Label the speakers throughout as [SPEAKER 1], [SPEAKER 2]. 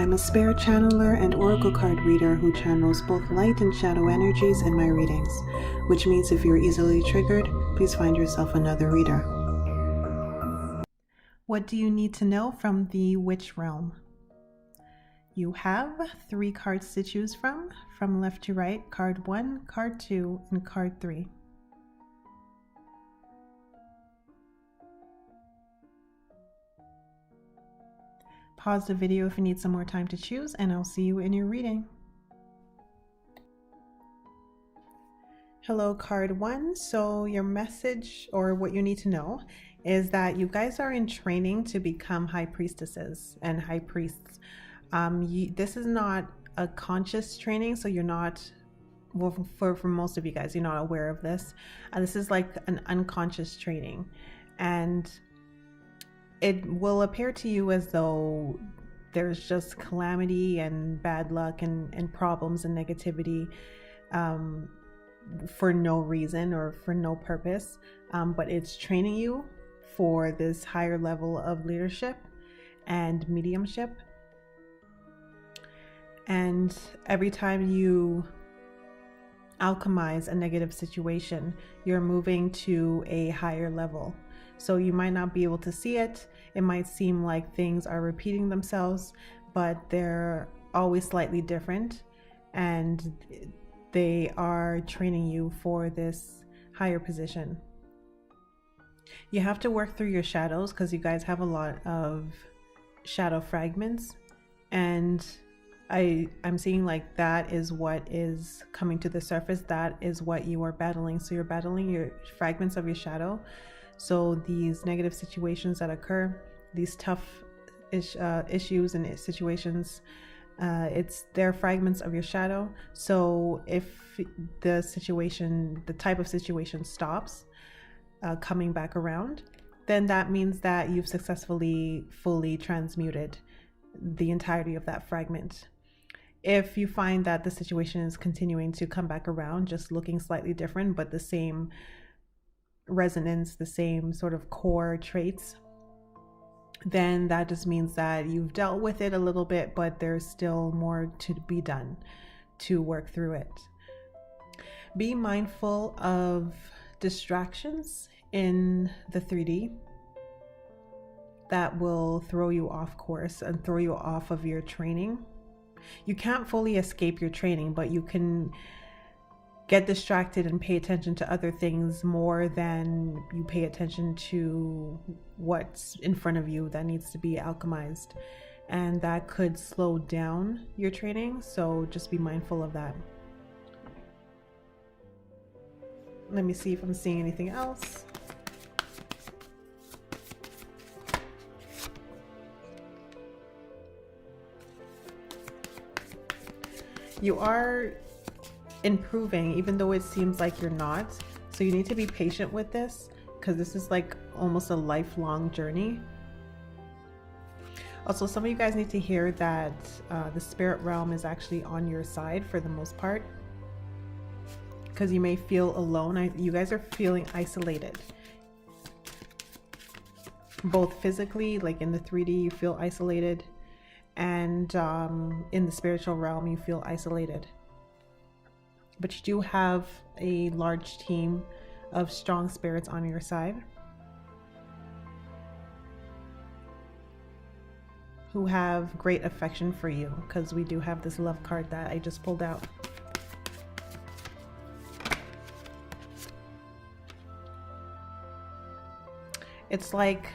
[SPEAKER 1] I'm a spirit channeler and oracle card reader who channels both light and shadow energies in my readings, which means if you're easily triggered, please find yourself another reader. What do you need to know from the witch realm? You have 3 cards to choose from left to right: card 1, card 2, and card 3. Pause the video if you need some more time to choose, and I'll see you in your reading. Hello, card 1. So your message, or what you need to know, is that you guys are in training to become high priestesses and high priests. This is not a conscious training, so you're not, well, for most of you guys, you're not aware of this. This is like an unconscious training, and it will appear to you as though there's just calamity and bad luck and problems and negativity for no reason or for no purpose, but it's training you for this higher level of leadership and mediumship. And every time you alchemize a negative situation, you're moving to a higher level. So you might not be able to see it. It might seem like things are repeating themselves, but they're always slightly different, and they are training you for this higher position. You have to work through your shadows because you guys have a lot of shadow fragments, and I'm seeing like that is what is coming to the surface. That is what you are battling. So you're battling your fragments of your shadow. So these negative situations that occur, these tough issues and situations, they're fragments of your shadow. So if the type of situation stops coming back around, then that means that you've successfully fully transmuted the entirety of that fragment. If you find that the situation is continuing to come back around, just looking slightly different, but the same resonance, the same sort of core traits, then that just means that you've dealt with it a little bit, but there's still more to be done to work through it. Be mindful of distractions in the 3D that will throw you off course and throw you off of your training. You can't fully escape your training, but you can get distracted and pay attention to other things more than you pay attention to what's in front of you that needs to be alchemized, and that could slow down your training. So just be mindful of that. Let me see if I'm seeing anything else. You are improving, even though it seems like you're not. So you need to be patient with this, because this is like almost a lifelong journey. Also, some of you guys need to hear that the spirit realm is actually on your side for the most part, because you may feel alone. You guys are feeling isolated, both physically, like in the 3D you feel isolated, and in the spiritual realm you feel isolated. But you do have a large team of strong spirits on your side who have great affection for you, because we do have this love card that I just pulled out. It's like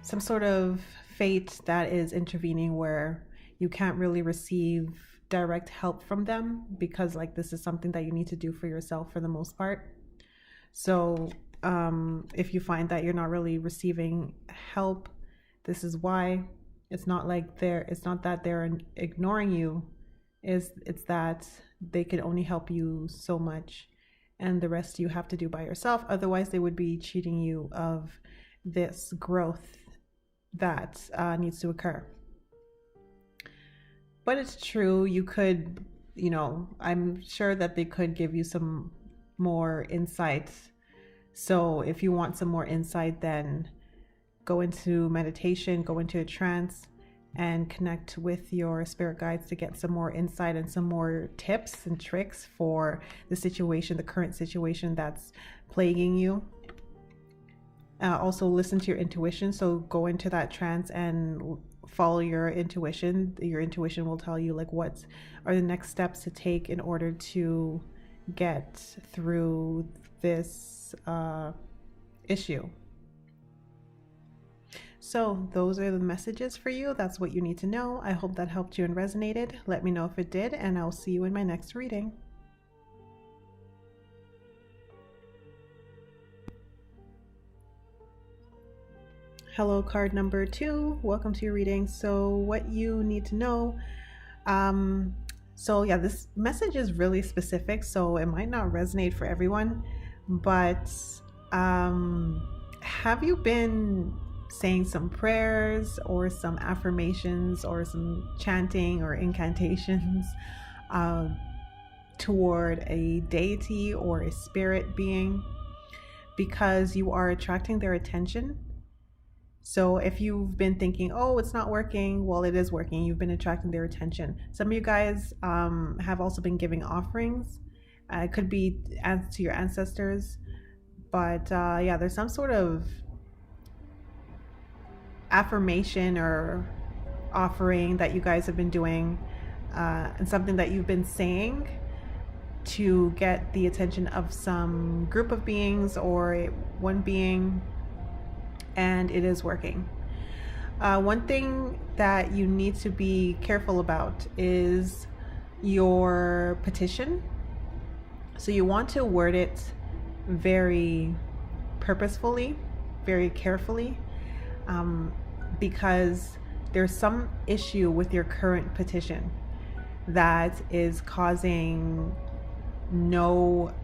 [SPEAKER 1] some sort of fate that is intervening where you can't really receive direct help from them, because like this is something that you need to do for yourself for the most part. So if you find that you're not really receiving help, this is why. It's not that they're ignoring you, it's that they can only help you so much, and the rest you have to do by yourself. Otherwise they would be cheating you of this growth that needs to occur. But it's true, you could, I'm sure that they could give you some more insight. So if you want some more insight, then go into meditation, go into a trance, and connect with your spirit guides to get some more insight and some more tips and tricks for the situation, the current situation that's plaguing you. Also listen to your intuition. So go into that trance and follow your intuition. Your intuition will tell you like what are the next steps to take in order to get through this issue. So those are the messages for you. That's what you need to know. I hope that helped you and resonated. Let me know if it did, and I'll see you in my next reading. Hello, card number 2. Welcome to your reading. So what you need to know. So yeah, this message is really specific, so it might not resonate for everyone, but have you been saying some prayers or some affirmations or some chanting or incantations toward a deity or a spirit being because you are attracting their attention? So if you've been thinking, oh, it's not working, well, it is working. You've been attracting their attention. Some of you guys have also been giving offerings. It could be to your ancestors, but yeah, there's some sort of affirmation or offering that you guys have been doing, and something that you've been saying to get the attention of some group of beings or one being, and it is working. One thing that you need to be careful about is your petition. So you want to word it very purposefully, very carefully, because there's some issue with your current petition that is causing no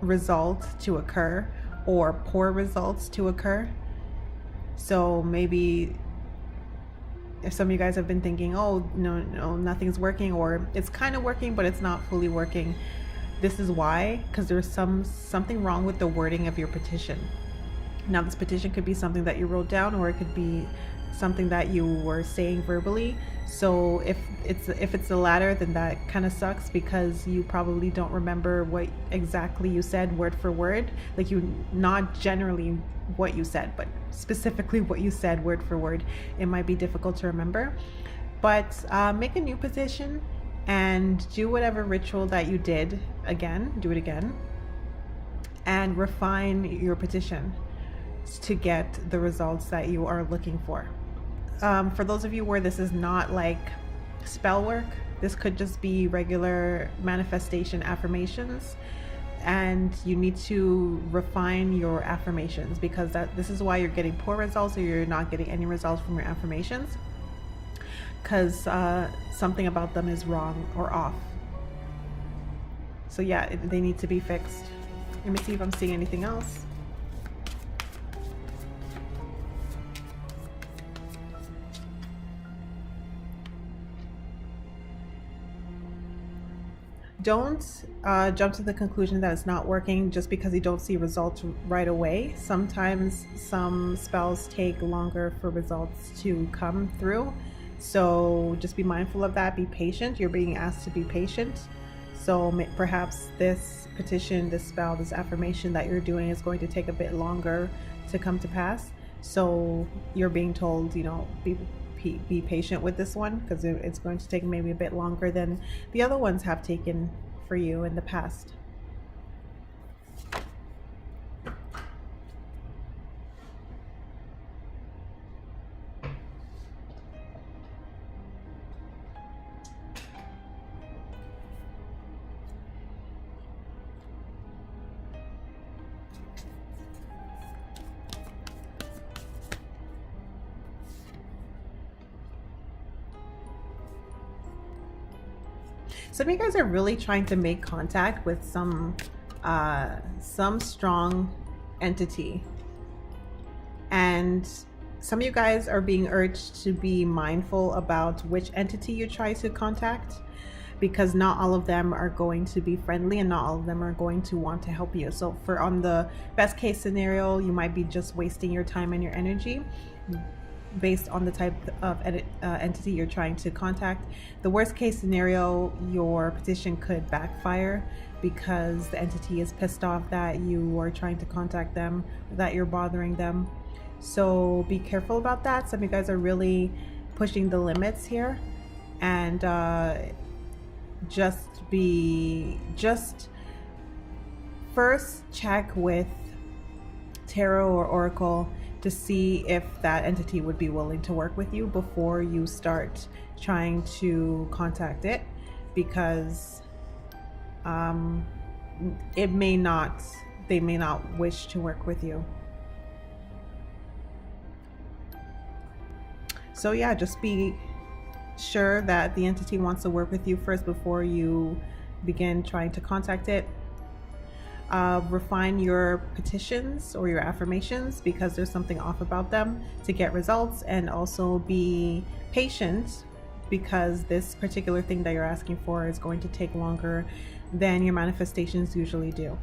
[SPEAKER 1] result to occur or poor results to occur. So maybe if some of you guys have been thinking, oh, no, nothing's working, or it's kind of working, but it's not fully working. This is why, because there's something wrong with the wording of your petition. Now, this petition could be something that you wrote down, or it could be something that you were saying verbally. So if it's the latter, then that kind of sucks, because you probably don't remember what exactly you said word for word. Like, you, not generally what you said, but specifically what you said word for word. It might be difficult to remember, but make a new petition and do whatever ritual that you did again, do it again, and refine your petition to get the results that you are looking for. For those of you where this is not like spell work, this could just be regular manifestation affirmations, and you need to refine your affirmations, because this is why you're getting poor results, or you're not getting any results from your affirmations, because something about them is wrong or off. So yeah, they need to be fixed. Let me see if I'm seeing anything else. Don't jump to the conclusion that it's not working just because you don't see results right away. Sometimes some spells take longer for results to come through. So just be mindful of that. Be patient. You're being asked to be patient. So perhaps this petition, this spell, this affirmation that you're doing is going to take a bit longer to come to pass. So you're being told, be patient with this one, because it's going to take maybe a bit longer than the other ones have taken for you in the past. Some of you guys are really trying to make contact with some strong entity, and some of you guys are being urged to be mindful about which entity you try to contact, because not all of them are going to be friendly and not all of them are going to want to help you. So on the best case scenario, you might be just wasting your time and your energy. based on the type of entity you're trying to contact. The worst case scenario, your petition could backfire because the entity is pissed off that you are trying to contact them, that you're bothering them. So be careful about that. Some of you guys are really pushing the limits here, and just first check with tarot or oracle to see if that entity would be willing to work with you before you start trying to contact it, because they may not wish to work with you. So yeah, just be sure that the entity wants to work with you first before you begin trying to contact it. Refine your petitions or your affirmations, because there's something off about them, to get results. And also be patient, because this particular thing that you're asking for is going to take longer than your manifestations usually do.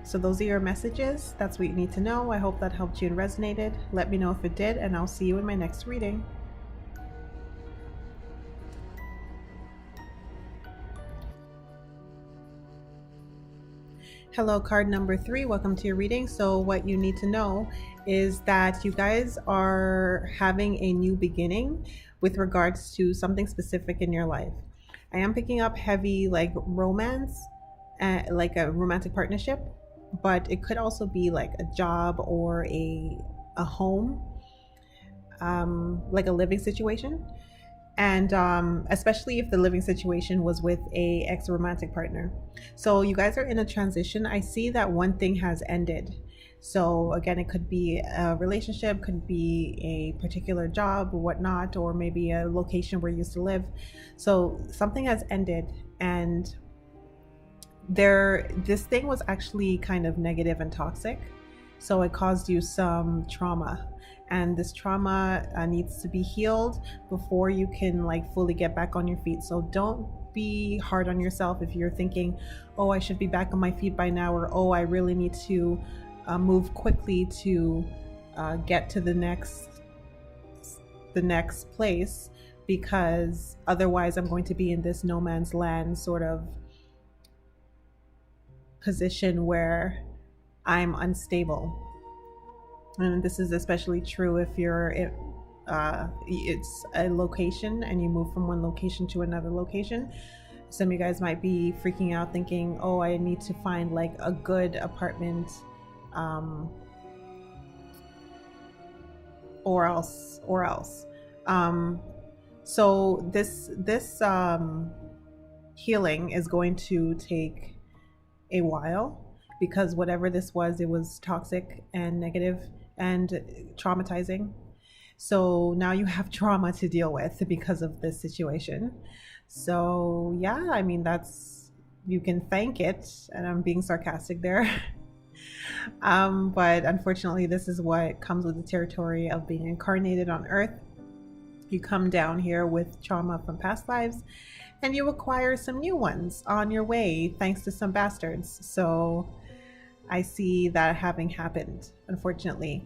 [SPEAKER 1] So those are your messages. That's what you need to know. I hope that helped you and resonated. Let me know if it did, and I'll see you in my next reading. Hello, card number 3. Welcome to your reading. So what you need to know is that you guys are having a new beginning with regards to something specific in your life. I am picking up heavy like romance, like a romantic partnership, but it could also be like a job or a home, like a living situation. And especially if the living situation was with a ex-romantic partner. So you guys are in a transition. I see that one thing has ended. So again, it could be a relationship, could be a particular job or whatnot, or maybe a location where you used to live. So something has ended, and this thing was actually kind of negative and toxic. So it caused you some trauma, and this trauma needs to be healed before you can like fully get back on your feet. So don't be hard on yourself if you're thinking, oh, I should be back on my feet by now, or oh, I really need to move quickly to get to the next place, because otherwise I'm going to be in this no man's land sort of position where I'm unstable. And this is especially true if it's a location and you move from one location to another location. Some of you guys might be freaking out thinking, oh, I need to find like a good apartment, or else. So this healing is going to take a while, because whatever this was, it was toxic and negative and traumatizing. So now you have trauma to deal with because of this situation. So yeah, I mean, you can thank it, and I'm being sarcastic there. But unfortunately, this is what comes with the territory of being incarnated on Earth. You come down here with trauma from past lives, and you acquire some new ones on your way thanks to some bastards. So I see that having happened, unfortunately.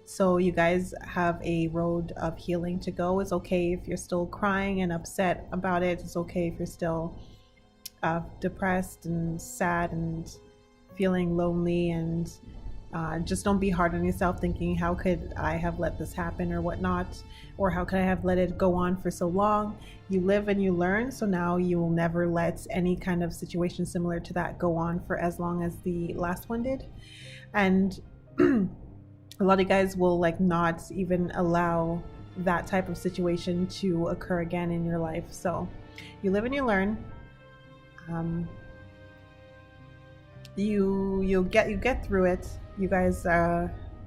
[SPEAKER 1] So you guys have a road of healing to go. It's okay if you're still crying and upset about it. It's okay if you're still depressed and sad and feeling lonely, and just don't be hard on yourself thinking, how could I have let this happen or whatnot, or how could I have let it go on for so long. You live and you learn, so now you will never let any kind of situation similar to that go on for as long as the last one did. And a lot of guys will like not even allow that type of situation to occur again in your life. So you live and you learn. You get through it. You guys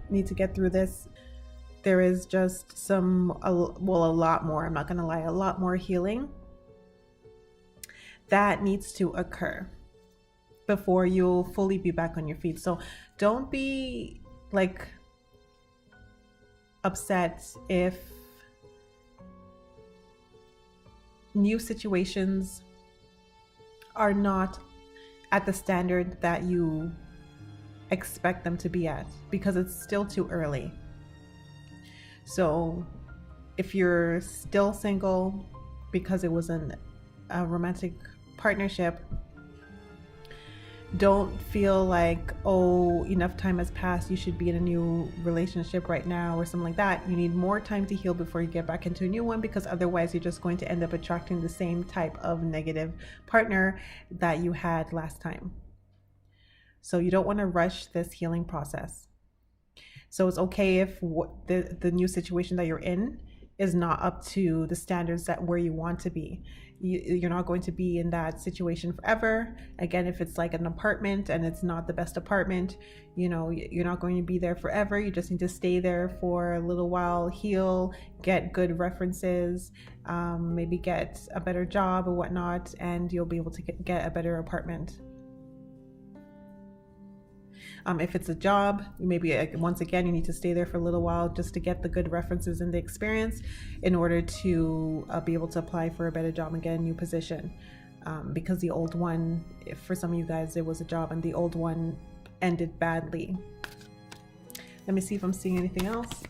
[SPEAKER 1] need to get through this. There is just a lot more, I'm not gonna lie, a lot more healing that needs to occur before you'll fully be back on your feet. So don't be like upset if new situations are not at the standard that you expect them to be at, because it's still too early. So if you're still single because it was a romantic partnership, don't feel like, oh, enough time has passed, you should be in a new relationship right now or something like that. You need more time to heal before you get back into a new one, because otherwise you're just going to end up attracting the same type of negative partner that you had last time. So you don't want to rush this healing process. So it's okay if the new situation that you're in is not up to the standards that where you want to be. You're not going to be in that situation forever. Again, if it's like an apartment and it's not the best apartment, you're not going to be there forever. You just need to stay there for a little while, heal, get good references, maybe get a better job or whatnot, and you'll be able to get a better apartment. If it's a job, maybe once again, you need to stay there for a little while just to get the good references and the experience in order to be able to apply for a better job and get a new position. Because the old one, for some of you guys, it was a job and the old one ended badly. Let me see if I'm seeing anything else.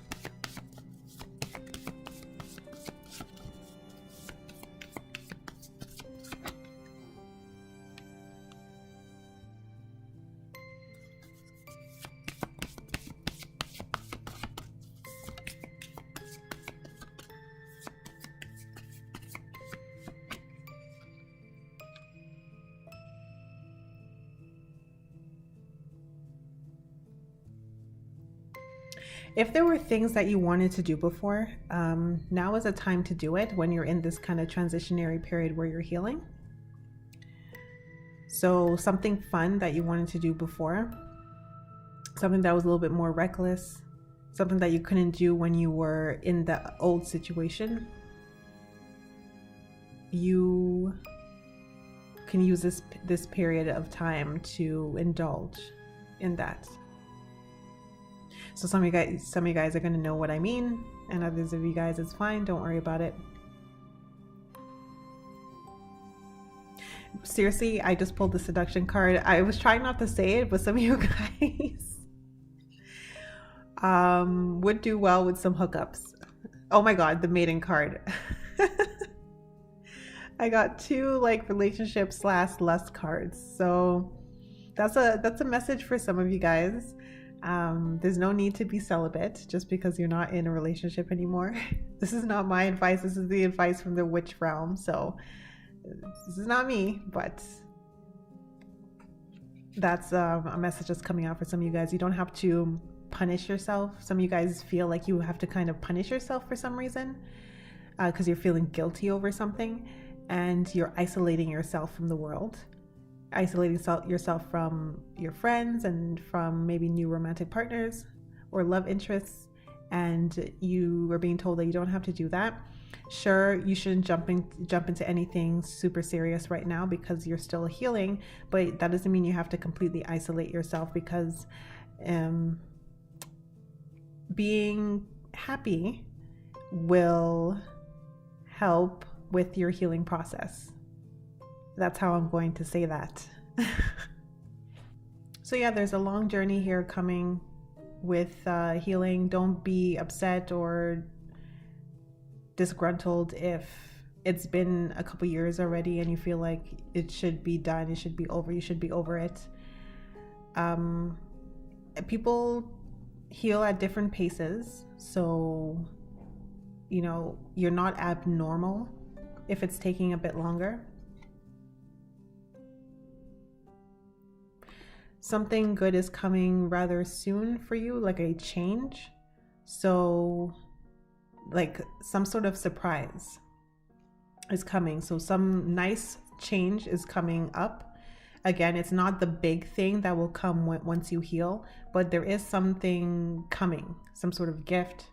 [SPEAKER 1] If there were things that you wanted to do before, now is a time to do it when you're in this kind of transitionary period where you're healing. So something fun that you wanted to do before, something that was a little bit more reckless, something that you couldn't do when you were in the old situation, you can use this period of time to indulge in that. So some of you guys are going to know what I mean, and others of you guys, it's fine, don't worry about it. Seriously, I just pulled the seduction card. I was trying not to say it, but some of you guys would do well with some hookups. Oh my god, the maiden card. I got two like relationship / lust cards. So that's a message for some of you guys. There's no need to be celibate just because you're not in a relationship anymore. This is not my advice. This is the advice from the witch realm. So this is not me, but that's a message that's coming out for some of you guys. You don't have to punish yourself. Some of you guys feel like you have to kind of punish yourself for some reason because you're feeling guilty over something, and you're isolating yourself from the world. Isolating yourself from your friends and from maybe new romantic partners or love interests, and you are being told that you don't have to do that. Sure, you shouldn't jump into anything super serious right now because you're still healing, but that doesn't mean you have to completely isolate yourself, because being happy will help with your healing process. That's how I'm going to say that. So yeah, there's a long journey here coming with healing. Don't be upset or disgruntled if it's been a couple years already and you feel like it should be done, it should be over, you should be over it. People heal at different paces, so you're not abnormal if it's taking a bit longer. Something good is coming rather soon for you, like a change. So like some sort of surprise is coming. So some nice change is coming up. Again, it's not the big thing that will come once you heal, but there is something coming, some sort of gift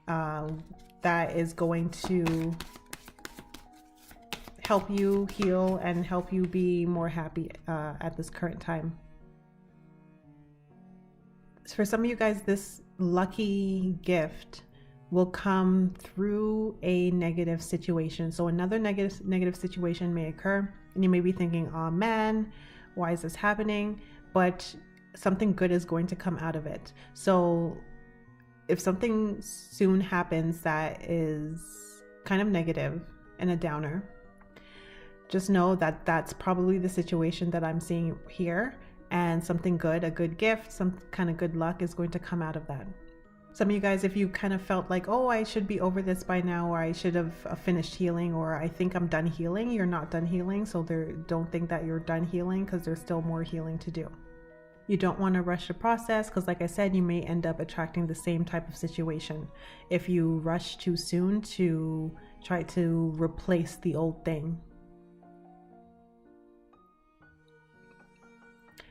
[SPEAKER 1] that is going to help you heal and help you be more happy at this current time. For some of you guys, this lucky gift will come through a negative situation. So another negative situation may occur, and you may be thinking, oh man, why is this happening? But something good is going to come out of it. So if something soon happens that is kind of negative and a downer, just know that that's probably the situation that I'm seeing here, and something good, a good gift, some kind of good luck is going to come out of that. Some of you guys, if you kind of felt like, oh, I should be over this by now, or I should have finished healing, or I think I'm done healing, you're not done healing. So don't think that you're done healing, because there's still more healing to do. You don't want to rush the process, because like I said, you may end up attracting the same type of situation if you rush too soon to try to replace the old thing.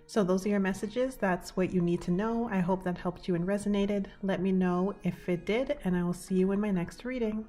[SPEAKER 1] So those are your messages. That's what you need to know. I hope that helped you and resonated. Let me know if it did, and I will see you in my next reading.